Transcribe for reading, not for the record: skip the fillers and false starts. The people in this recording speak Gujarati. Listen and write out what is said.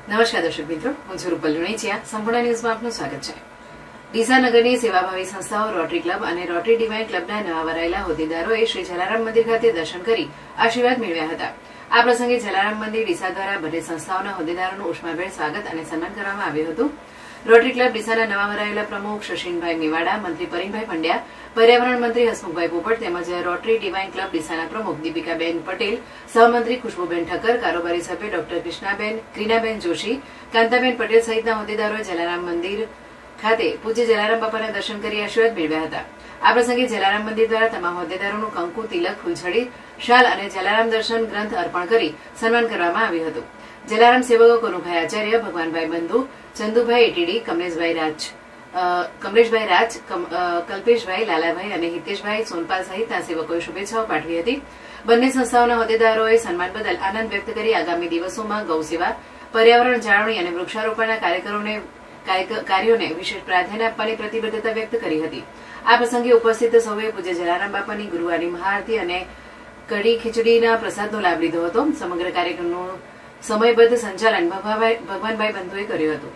નમસ્કાર દર્શક મિત્રો, હું છું રૂપલ લુણીચિયા. સંપૂર્ણ ન્યૂઝમાં આપનું સ્વાગત છે. ડીસા નગરની સેવાભાવી સંસ્થાઓ રોટરી ક્લબ અને રોટરી ડિવાઇન ક્લબના નવા વરાયેલા હોદ્દેદારોએ શ્રી જલારામ મંદિર ખાતે દર્શન કરી આશીર્વાદ મેળવ્યા હતા. આ પ્રસંગે જલારામ મંદિર ડીસા દ્વારા બંને સંસ્થાઓના હોદ્દેદારોનું ઉષ્માભેર સ્વાગત અને સન્માન કરવામાં આવ્યું હતું. રોટરી ક્લબ ડીસાના નવા વરાયેલા પ્રમુખ શશીનભાઈ મેવાડા, મંત્રી પરિનભાઈ પંડ્યા, પર્યાવરણ મંત્રી હસમુખભાઈ પોપટ તેમજ રોટરી ડિવાઇન ક્લબ ડીસાના પ્રમુખ દીપિકાબેન પટેલ, સહમંત્રી ખુશ્બુબેન ઠક્કર, કારોબારી સભ્ય ડોક્ટર કૃષ્ણાબેન, ક્રીનાબેન જોશી, કાંતાબેન પટેલ સહિતના હોદ્દેદારોએ જલારામ મંદિર ખાતે પૂજ્ય જલારામ બાપાના દર્શન કરી આશીર્વાદ મેળવ્યા હતા. આ પ્રસંગે જલારામ મંદિર દ્વારા તમામ હોદ્દેદારોનું કંકુ, તિલક, ફૂલછડી, શાલ અને જલારામ દર્શન ગ્રંથ અર્પણ કરી સન્માન કરવામાં આવ્યું હતું. જલારામ સેવકો કનુભાઈ આચાર્ય, ભગવાનભાઈ બંધુ, ચંદુભાઈ એટીડી, કમલેશભાઈ રાજ, કલ્પેશભાઈ, લાલાભાઈ અને હિતેશભાઈ સોનપાલ સહિતના સેવકોએ શુભેચ્છાઓ પાઠવી હતી. બંને સંસ્થાઓના હોદ્દેદારોએ સન્માન બદલ આનંદ વ્યક્ત કરી આગામી દિવસોમાં ગૌસેવા, પર્યાવરણ જાળવણી અને વૃક્ષારોપણના કાર્યોને વિશેષ પ્રાધાન્ય આપવાની પ્રતિબદ્ધતા વ્યક્ત કરી હતી. આ પ્રસંગે ઉપસ્થિત સૌએ પૂજ્ય જલારામ બાપાની ગુરુવારની મહાઆરતી અને કઢી ખીચડીના પ્રસાદનો લાભ લીધો હતો. સમગ્ર કાર્યક્રમનું સમયબદ્ધ સંચાલન ભગવાનભાઈ બંધુએ કર્યું હતું.